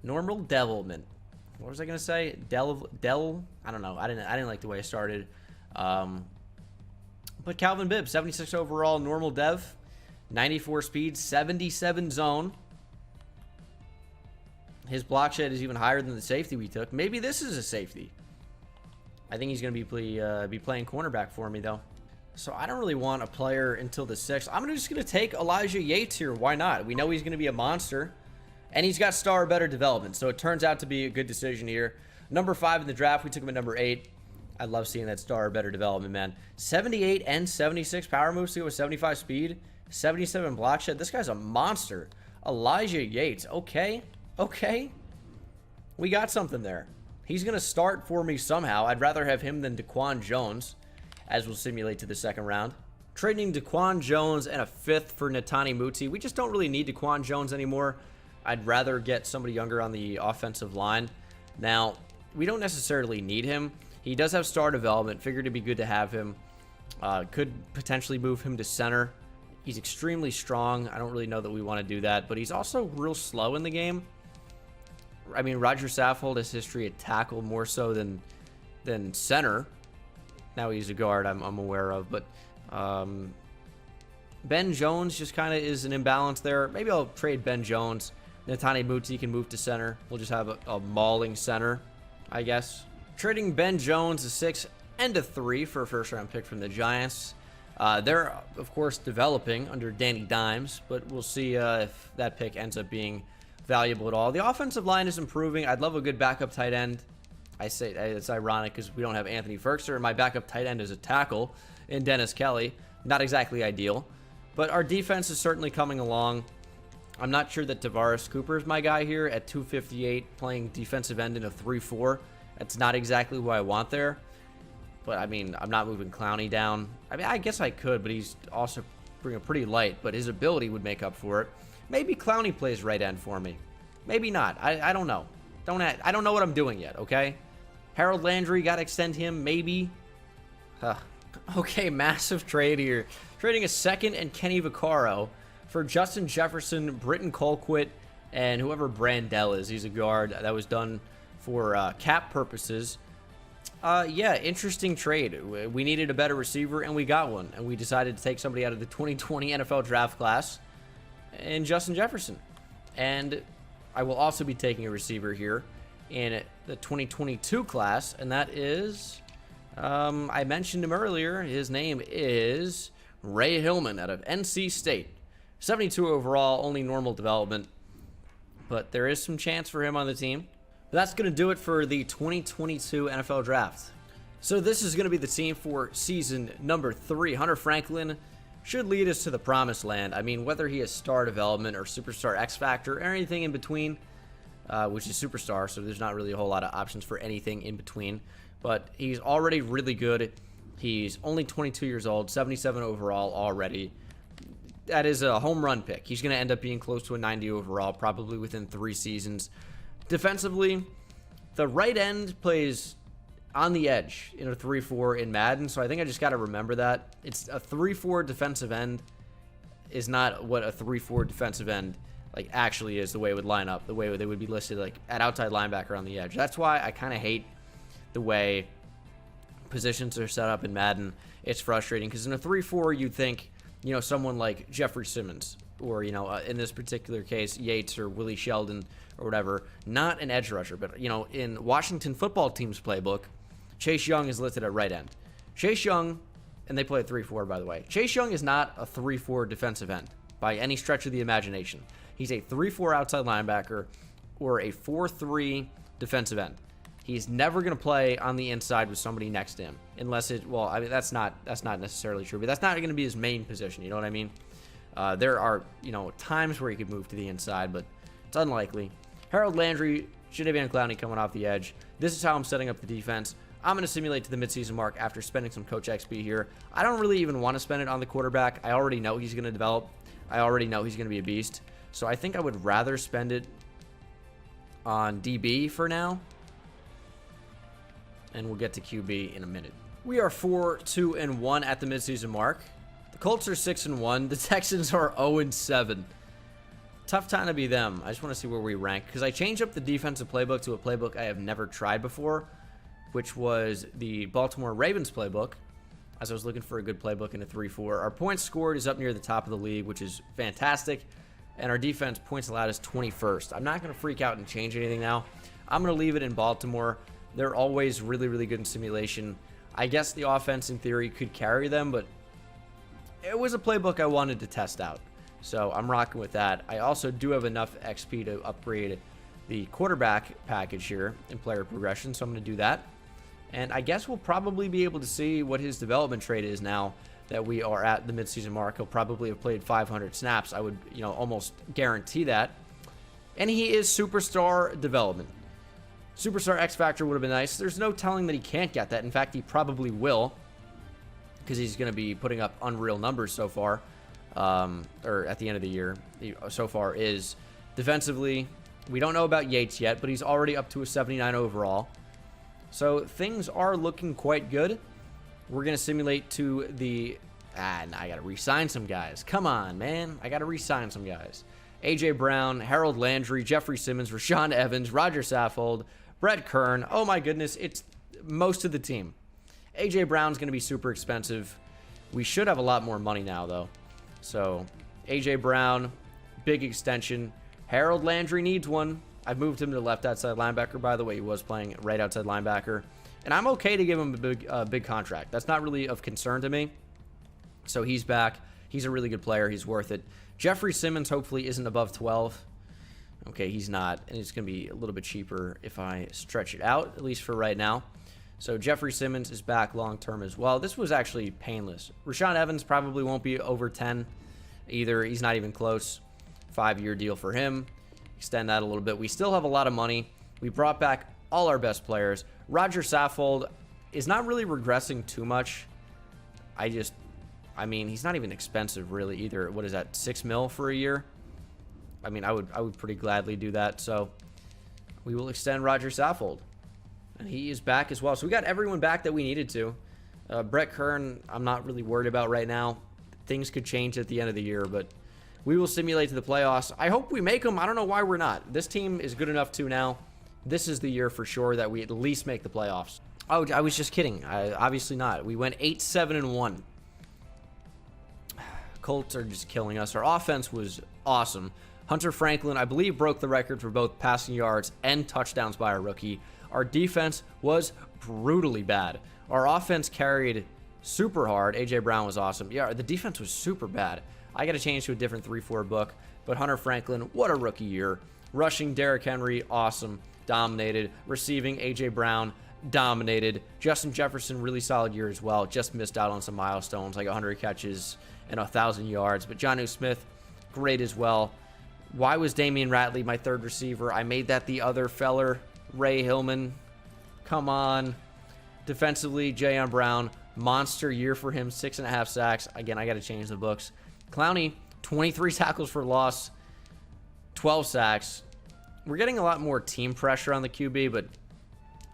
Normal development. What was I gonna say? I don't know. I didn't like the way I started. But Calvin Bibbs, 76 overall, normal dev, 94 speed, 77 zone. His block shed is even higher than the safety we took. Maybe this is a safety. I think he's gonna be playing cornerback for me though. So I don't really want a player until the 6th. I'm just going to take Elijah Yates here. Why not? We know he's going to be a monster. And he's got star or better development. So it turns out to be a good decision here. Number 5 in the draft. We took him at number 8. I love seeing that star or better development, man. 78 and 76 power moves to go with 75 speed. 77 block shed. This guy's a monster. Elijah Yates. Okay. Okay. We got something there. He's going to start for me somehow. I'd rather have him than Daquan Jones, as we'll simulate to the 2nd round. Trading Daquan Jones and a 5th for Netani Muti. We just don't really need Daquan Jones anymore. I'd rather get somebody younger on the offensive line. Now, we don't necessarily need him. He does have star development. Figured it'd be good to have him. Could potentially move him to center. He's extremely strong. I don't really know that we want to do that, but he's also real slow in the game. I mean, Roger Saffold has history at tackle more so than center. Now he's a guard, I'm aware of, but Ben Jones just kind of is an imbalance there. Maybe I'll trade Ben Jones. Netane Muti can move to center. We'll just have a mauling center, I guess. Trading Ben Jones a 6 and a 3 for a first-round pick from the Giants. They're, of course, developing under Danny Dimes, but we'll see if that pick ends up being valuable at all. The offensive line is improving. I'd love a good backup tight end. I say it's ironic because we don't have Anthony Ferkser, and my backup tight end is a tackle in Dennis Kelly. Not exactly ideal, but our defense is certainly coming along. I'm not sure that Tavares Cooper is my guy here at 258, playing defensive end in a 3-4. That's not exactly who I want there. But, I mean, I'm not moving Clowney down. I mean, I guess I could, but he's also pretty light. But his ability would make up for it. Maybe Clowney plays right end for me. Maybe not. I don't know. I don't know what I'm doing yet, okay? Harold Landry, got to extend him, maybe. Okay, massive trade here. Trading a second and Kenny Vaccaro for Justin Jefferson, Britton Colquitt, and whoever Brandell is. He's a guard. That was done for cap purposes. Yeah, interesting trade. We needed a better receiver, and we got one. And we decided to take somebody out of the 2020 NFL draft class in Justin Jefferson. And I will also be taking a receiver here in the 2022 class, and that is, I mentioned him earlier. His name is Ray Hillman out of NC State. 72 overall, only normal development, but there is some chance for him on the team. But that's going to do it for the 2022 NFL Draft. So this is going to be the team for season number 3. Hunter Franklin should lead us to the promised land. I mean, whether he is star development or superstar X Factor or anything in between, which is superstar, so there's not really a whole lot of options for anything in between. But he's already really good. He's only 22 years old, 77 overall already. That is a home run pick. He's going to end up being close to a 90 overall, probably within 3 seasons. Defensively, the right end plays on the edge in a 3-4 in Madden, so I think I just got to remember that. It's a 3-4 defensive end is not what a 3-4 defensive end like actually is, the way it would line up, the way they would be listed like at outside linebacker on the edge. That's why I kind of hate the way positions are set up in Madden. It's frustrating because in a 3-4 you'd think, you know, someone like Jeffrey Simmons or, you know, in this particular case, Yates or Willie Sheldon or whatever, not an edge rusher. But, you know, in Washington football team's playbook, Chase Young is listed at right end. Chase Young, and they play a 3-4, by the way. Chase Young is not a 3-4 defensive end by any stretch of the imagination. He's a 3-4 outside linebacker or a 4-3 defensive end. He's never going to play on the inside with somebody next to him, unless it. Well, I mean that's not necessarily true, but that's not going to be his main position. You know what I mean? There are, you know, times where he could move to the inside, but it's unlikely. Harold Landry, Jadeveon Clowney coming off the edge. This is how I'm setting up the defense. I'm going to simulate to the midseason mark after spending some Coach XP here. I don't really even want to spend it on the quarterback. I already know he's going to develop. I already know he's going to be a beast. So I think I would rather spend it on DB for now. And we'll get to QB in a minute. We are 4-2-1 at the midseason mark. The Colts are 6-1. The Texans are 0-7. Tough time to be them. I just want to see where we rank, because I changed up the defensive playbook to a playbook I have never tried before, which was the Baltimore Ravens playbook, as I was looking for a good playbook in a 3-4. Our points scored is up near the top of the league, which is fantastic, and our defense points allowed is 21st. I'm not going to freak out and change anything now. I'm going to leave it in Baltimore. They're always really, really good in simulation. I guess the offense, in theory, could carry them, but it was a playbook I wanted to test out. So I'm rocking with that. I also do have enough XP to upgrade the quarterback package here in player progression, so I'm going to do that. And I guess we'll probably be able to see what his development trade is now that we are at the midseason mark. He'll probably have played 500 snaps. I would, you know, almost guarantee that. And he is superstar development. Superstar X Factor would have been nice. There's no telling that he can't get that. In fact, he probably will, because he's going to be putting up unreal numbers so far, or at the end of the year. He so far is defensively. We don't know about Yates yet, but he's already up to a 79 overall. So things are looking quite good. We're going to simulate to the And I got to re-sign some guys. Come on, man. I got to re-sign some guys. A.J. Brown, Harold Landry, Jeffrey Simmons, Rashaan Evans, Roger Saffold, Brett Kern. Oh, my goodness. It's most of the team. A.J. Brown's going to be super expensive. We should have a lot more money now, though. So, A.J. Brown, big extension. Harold Landry needs one. I've moved him to left outside linebacker, by the way. He was playing right outside linebacker. And I'm okay to give him a big contract. That's not really of concern to me. So he's back. He's a really good player. He's worth it. Jeffrey Simmons hopefully isn't above 12. Okay, he's not. And it's going to be a little bit cheaper if I stretch it out, at least for right now. So Jeffrey Simmons is back long-term as well. This was actually painless. Rashaan Evans probably won't be over 10 either. He's not even close. 5-year deal for him. Extend that a little bit. We still have a lot of money. We brought back all our best players. Roger Saffold is not really regressing too much. I mean, he's not even expensive really either. What is that, $6 million for a year? I mean, I would pretty gladly do that. So we will extend Roger Saffold. And he is back as well. So we got everyone back that we needed to. Brett Kern, I'm not really worried about right now. Things could change at the end of the year, but we will simulate to the playoffs. I hope we make them. I don't know why we're not. This team is good enough to now. This is the year for sure that we at least make the playoffs. Oh, I was just kidding. Obviously not. We went 8-7-1. Colts are just killing us. Our offense was awesome. Hunter Franklin, I believe, broke the record for both passing yards and touchdowns by a rookie. Our defense was brutally bad. Our offense carried super hard. A.J. Brown was awesome. Yeah, the defense was super bad. I got to change to a different 3-4 book. But Hunter Franklin, what a rookie year. Rushing, Derrick Henry, awesome. Dominated. Receiving, A.J. Brown, dominated. Justin Jefferson, really solid year as well. Just missed out on some milestones, like 100 catches and 1,000 yards. But Jonnu Smith, great as well. Why was Damian Ratley my third receiver? I made that the other feller, Ray Hillman. Come on. Defensively, Jayon Brown, monster year for him, 6.5 sacks. Again, I got to change the books. Clowney, 23 tackles for loss, 12 sacks. We're getting a lot more team pressure on the QB, but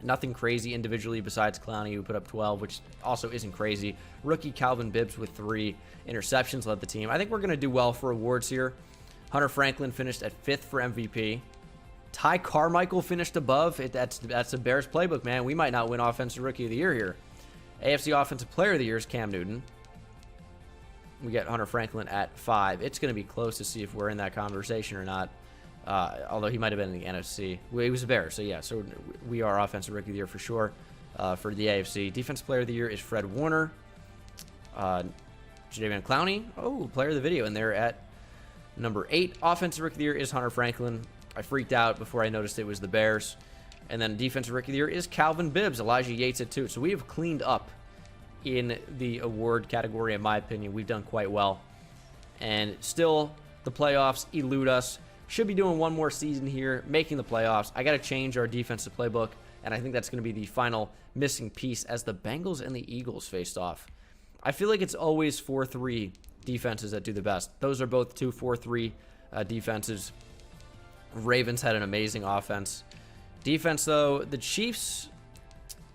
nothing crazy individually besides Clowney, who put up 12, which also isn't crazy. Rookie Calvin Bibbs with 3 interceptions led the team. I think we're going to do well for awards here. Hunter Franklin finished at 5th for MVP. Ty Carmichael finished above. That's the Bears playbook, man. We might not win Offensive Rookie of the Year here. AFC Offensive Player of the Year is Cam Newton. We get Hunter Franklin at 5. It's going to be close to see if we're in that conversation or not. Although he might have been in the NFC. He was a Bear, so yeah. So we are Offensive Rookie of the Year for sure for the AFC. Defensive Player of the Year is Fred Warner. Jadeveon Clowney. Oh, Player of the Video. And they're at number 8. Offensive Rookie of the Year is Hunter Franklin. I freaked out before I noticed it was the Bears. And then Defensive Rookie of the Year is Calvin Bibbs. Elijah Yates at 2. So we have cleaned up in the award category, in my opinion. We've done quite well. And still, the playoffs elude us. Should be doing one more season here, making the playoffs. I got to change our defensive playbook, and I think that's going to be the final missing piece as the Bengals and the Eagles faced off. I feel like it's always 4-3 defenses that do the best. Those are both 2 4-3 defenses. Ravens had an amazing offense. Defense, though, the Chiefs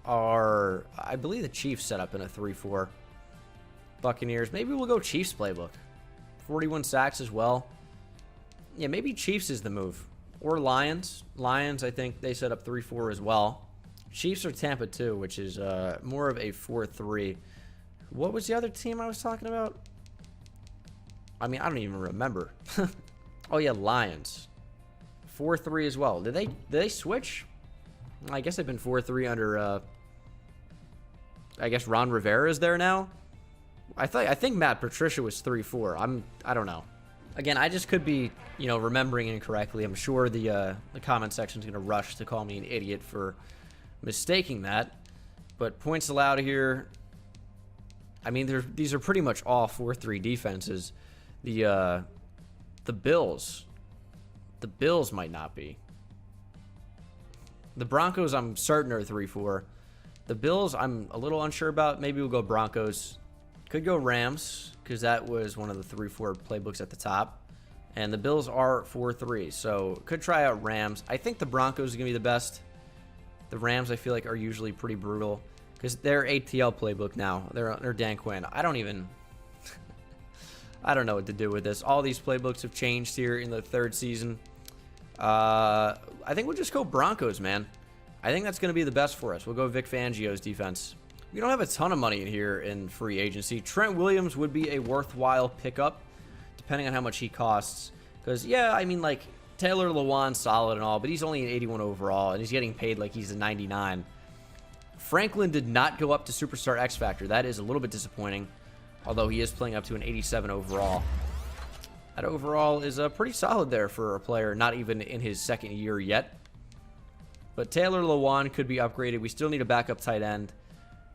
are, I believe the Chiefs set up in a 3-4. Buccaneers, maybe we'll go Chiefs playbook. 41 sacks as well. Yeah, maybe Chiefs is the move. Or Lions. Lions, I think they set up 3-4 as well. Chiefs or Tampa 2, which is more of a 4-3. What was the other team I was talking about? I mean, I don't even remember. Oh, yeah, Lions. 4-3 as well. Did they switch? I guess they've been 4-3 under, I guess Ron Rivera is there now. I think Matt Patricia was 3-4. I don't know. Again, I just could be, remembering incorrectly. I'm sure the comment section is going to rush to call me an idiot for mistaking that. But points allowed here. I mean, these are pretty much all 4-3 defenses. The Bills. The Bills might not be. The Broncos, I'm certain, are 3-4. The Bills, I'm a little unsure about. Maybe we'll go Broncos. Could go Rams, because that was one of the 3-4 playbooks at the top. And the Bills are 4-3, so could try out Rams. I think the Broncos are going to be the best. The Rams, I feel like, are usually pretty brutal, because they're ATL playbook now. They're Dan Quinn. I don't even... I don't know what to do with this. All these playbooks have changed here in the 3rd season. I think we'll just go Broncos, man. I think that's going to be the best for us. We'll go Vic Fangio's defense. We don't have a ton of money in here in free agency. Trent Williams would be a worthwhile pickup, depending on how much he costs. Because, yeah, I mean, like, Taylor Lewan's solid and all, but he's only an 81 overall, and he's getting paid like he's a 99. Franklin did not go up to Superstar X Factor. That is a little bit disappointing, although he is playing up to an 87 overall. That overall is pretty solid there for a player not even in his 2nd year yet. But Taylor Lewan could be upgraded. We still need a backup tight end.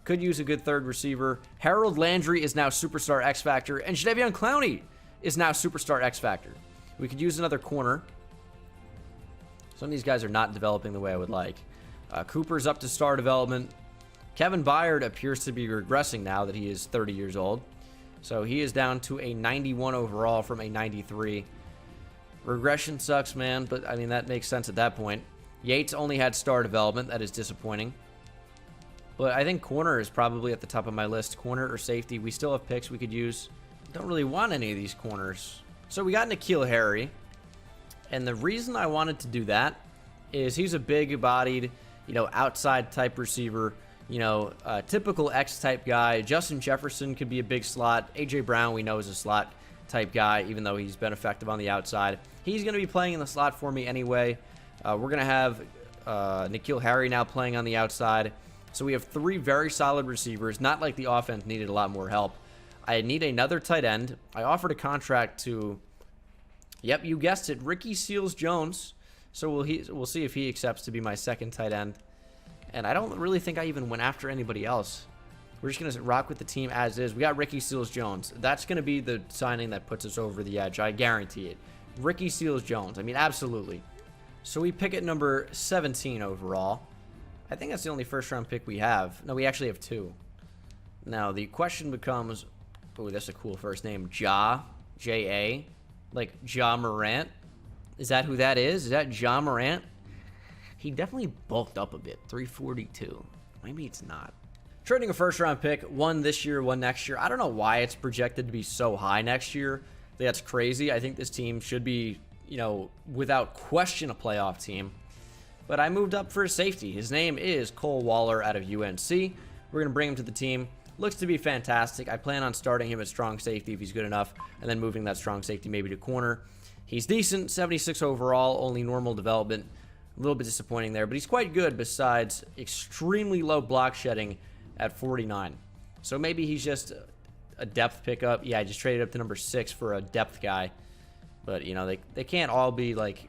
Could use a good 3rd receiver. Harold Landry is now Superstar X Factor, and Jadeveon Clowney is now Superstar X Factor. We could use another corner. Some of these guys are not developing the way I would like. Cooper's up to star development. Kevin Baird appears to be regressing now that he is 30 years old. So he is down to a 91 overall from a 93. Regression sucks, man, but I mean, that makes sense at that point. Yates only had star development. That is disappointing. But I think corner is probably at the top of my list. Corner or safety. We still have picks we could use. Don't really want any of these corners. So we got N'Keal Harry. And the reason I wanted to do that is he's a big-bodied, outside type receiver. Typical X-type guy. Justin Jefferson could be a big slot. A.J. Brown, we know, is a slot type guy, even though he's been effective on the outside. He's going to be playing in the slot for me anyway. We're going to have N'Keal Harry now playing on the outside. So we have 3 very solid receivers. Not like the offense needed a lot more help. I need another tight end. I offered a contract to, yep, you guessed it, Ricky Seals-Jones. So we'll see if he accepts to be my 2nd tight end. And I don't really think I even went after anybody else. We're just going to rock with the team as is. We got Ricky Seals-Jones. That's going to be the signing that puts us over the edge. I guarantee it. Ricky Seals-Jones. I mean, absolutely. So we pick at number 17 overall. I think that's the only 1st-round pick we have. No, we actually have 2. Now, the question becomes, oh, that's a cool first name. J-A, like Ja Morant. Is that who that is? Is that Ja Morant? He definitely bulked up a bit. 342. Maybe it's not. Trading a 1st-round pick, 1 this year, 1 next year. I don't know why it's projected to be so high next year. That's crazy. I think this team should be, without question, a playoff team. But I moved up for a safety. His name is Cole Waller out of UNC. We're going to bring him to the team. Looks to be fantastic. I plan on starting him at strong safety if he's good enough, and then moving that strong safety maybe to corner. He's decent, 76 overall, only normal development. A little bit disappointing there, but he's quite good besides extremely low block shedding at 49. So maybe he's just a depth pickup. Yeah, I just traded up to number 6 for a depth guy. But, they can't all be, like,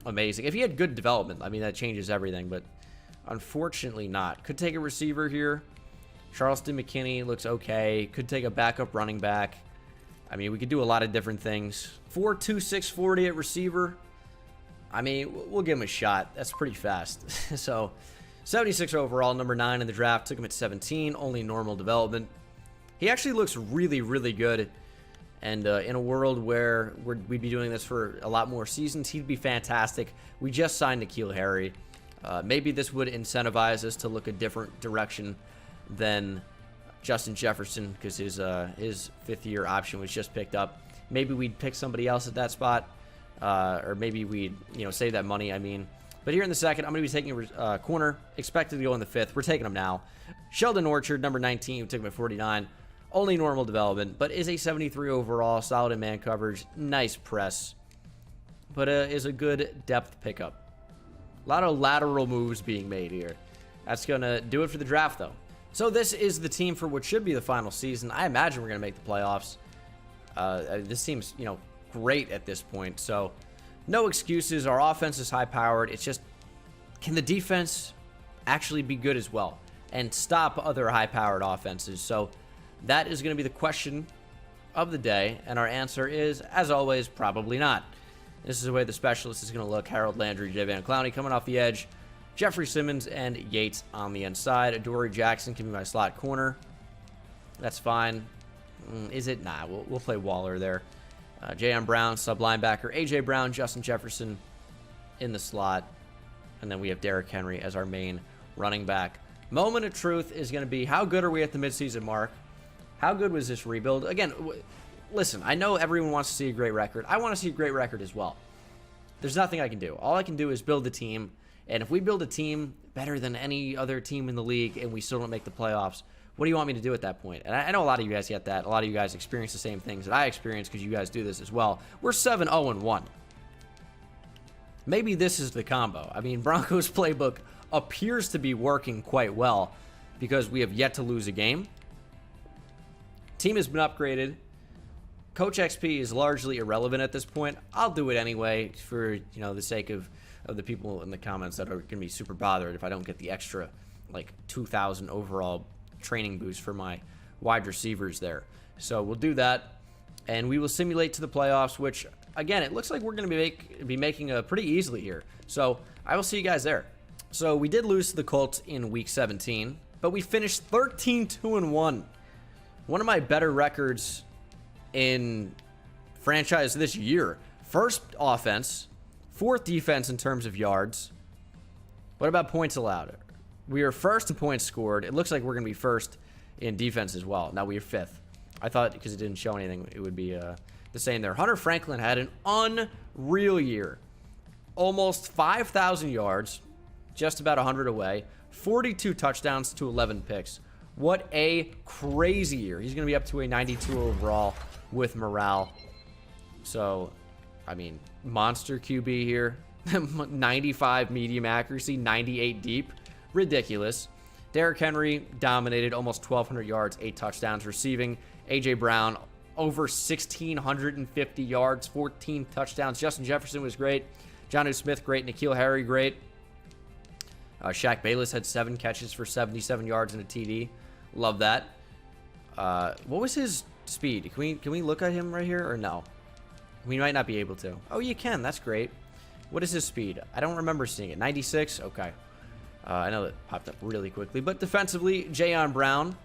amazing. If he had good development, I mean, that changes everything, but unfortunately not. Could take a receiver here. Charleston McKinney looks okay. Could take a backup running back. I mean, we could do a lot of different things. 4.2, 640 at receiver. I mean, we'll give him a shot. That's pretty fast. So, 76 overall, number 9 in the draft. Took him at 17, only normal development. He actually looks really, really good. And in a world where we'd be doing this for a lot more seasons, he'd be fantastic. We just signed N'Keal Harry. Maybe this would incentivize us to look a different direction than Justin Jefferson, because his 5th-year option was just picked up. Maybe we'd pick somebody else at that spot, or maybe we'd save that money. I mean, but here in the 2nd, I'm going to be taking a corner, expected to go in the 5th. We're taking him now. Sheldon Orchard, number 19, we took him at 49. Only normal development, but is a 73 overall, solid in man coverage, nice press, but is a good depth pickup. A lot of lateral moves being made here. That's going to do it for the draft, though. So this is the team for what should be the final season. I imagine we're going to make the playoffs. This team's, great at this point, so no excuses. Our offense is high-powered. It's just, can the defense actually be good as well and stop other high-powered offenses? So that is going to be the question of the day, and our answer is, as always, probably not. This is the way the specialist is going to look. Harold Landry, Jadeveon Clowney coming off the edge. Jeffrey Simmons and Yates on the inside. Adoree Jackson can be my slot corner. That's fine. Is it? Nah, we'll play Waller there. J.M. Brown, sub linebacker. A.J. Brown, Justin Jefferson in the slot. And then we have Derrick Henry as our main running back. Moment of truth is going to be, how good are we at the midseason mark? How good was this rebuild? Again, listen, I know everyone wants to see a great record. I want to see a great record as well. There's nothing I can do. All I can do is build a team, and if we build a team better than any other team in the league and we still don't make the playoffs, what do you want me to do at that point? And I know a lot of you guys get that. A lot of you guys experience the same things that I experience because you guys do this as well. We're 7-0-1. Maybe this is the combo. I mean, Broncos playbook appears to be working quite well because we have yet to lose a game. Team has been upgraded. Coach XP is largely irrelevant at this point. I'll do it anyway for, the sake of the people in the comments that are going to be super bothered if I don't get the extra, 2,000 overall training boost for my wide receivers there. So we'll do that, and we will simulate to the playoffs, which, again, it looks like we're going to be making pretty easily here. So I will see you guys there. So we did lose to the Colts in Week 17, but we finished 13-2-1. One of my better records in franchise this year. First offense, fourth defense in terms of yards. What about points allowed? We are first in points scored. It looks like we're going to be first in defense as well. Now we are fifth. I thought because it didn't show anything, it would be the same there. Hunter Franklin had an unreal year. Almost 5,000 yards, just about 100 away, 42 touchdowns to 11 picks. What a crazy year. He's going to be up to a 92 overall with morale. So, I mean, monster QB here. 95 medium accuracy, 98 deep. Ridiculous. Derrick Henry dominated, almost 1,200 yards, 8 touchdowns receiving. A.J. Brown, over 1,650 yards, 14 touchdowns. Justin Jefferson was great. Jonnu Smith, great. N'Keal Harry, great. Shaq Bayless had 7 catches for 77 yards and a TD. Love that. What was his speed? Can we look at him right here or no? We might not be able to. Oh, you can. That's great. What is his speed? I don't remember seeing it. 96? Okay. I know that popped up really quickly. But defensively, Jayon Brown.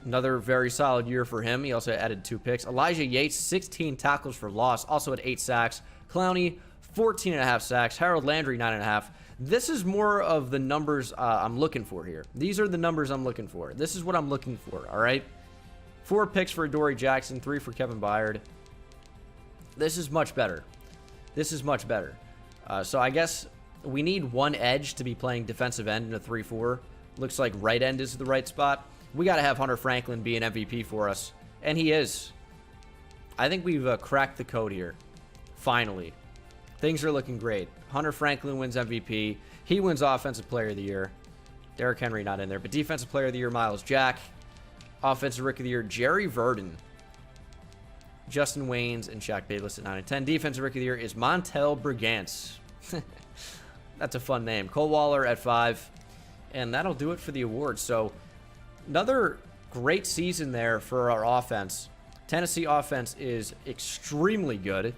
Another very solid year for him. He also added 2 picks. Elijah Yates, 16 tackles for loss. Also had 8 sacks. Clowney, 14.5 sacks. Harold Landry, 9.5. This is more of the numbers I'm looking for here. These are the numbers I'm looking for. This is what I'm looking for, all right? 4 picks for Adoree Jackson, 3 for Kevin Baird. This is much better. This is much better. So I guess we need one edge to be playing defensive end in a 3-4. Looks like right end is the right spot. We got to have Hunter Franklin be an MVP for us, and he is. I think we've cracked the code here. Finally. Things are looking great. Hunter Franklin wins MVP. He wins Offensive Player of the Year. Derrick Henry not in there, but Defensive Player of the Year, Myles Jack. Offensive Rookie of the Year, Jerry Verdon. Justin Waynes and Shaq Bayless at 9 and 10. Defensive Rookie of the Year is Montel Brigance. That's a fun name. Cole Waller at 5. And that'll do it for the awards. So another great season there for our offense. Tennessee offense is extremely good.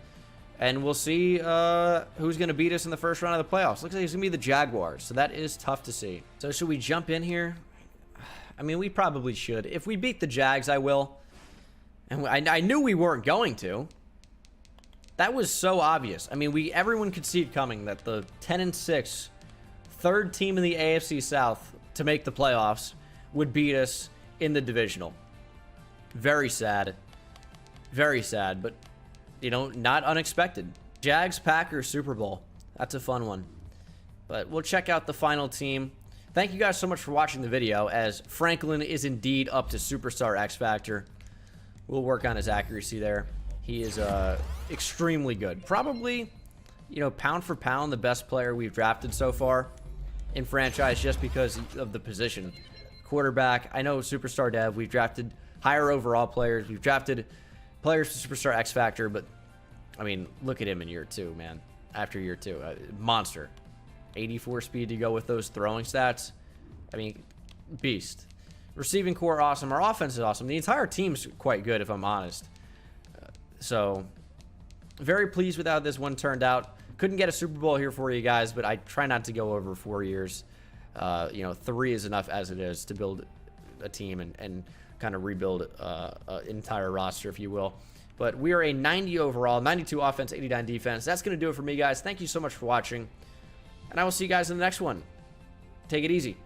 And we'll see who's going to beat us in the first round of the playoffs. Looks like it's going to be the Jaguars. So that is tough to see. So should we jump in here? I mean, we probably should. If we beat the Jags, I will. And I knew we weren't going to. That was so obvious. I mean, everyone could see it coming that the 10-6 third team in the AFC South to make the playoffs would beat us in the divisional. Very sad. Very sad, but, not unexpected. Jags-Packers Super Bowl. That's a fun one. But we'll check out the final team. Thank you guys so much for watching the video, as Franklin is indeed up to Superstar X Factor. We'll work on his accuracy there. He is extremely good. Probably, pound for pound, the best player we've drafted so far in franchise just because of the position. Quarterback, I know Superstar Dev, we've drafted higher overall players. We've drafted players for Superstar X Factor, but, I mean, look at him in year 2, man. After year 2. Monster. 84 speed to go with those throwing stats. I mean, beast. Receiving core, awesome. Our offense is awesome. The entire team's quite good, if I'm honest. So, very pleased with how this one turned out. Couldn't get a Super Bowl here for you guys, but I try not to go over 4 years. 3 is enough as it is to build a team and kind of rebuild an entire roster, if you will. But we are a 90 overall, 92 offense, 89 defense. That's going to do it for me, guys. Thank you so much for watching, and I will see you guys in the next one. Take it easy.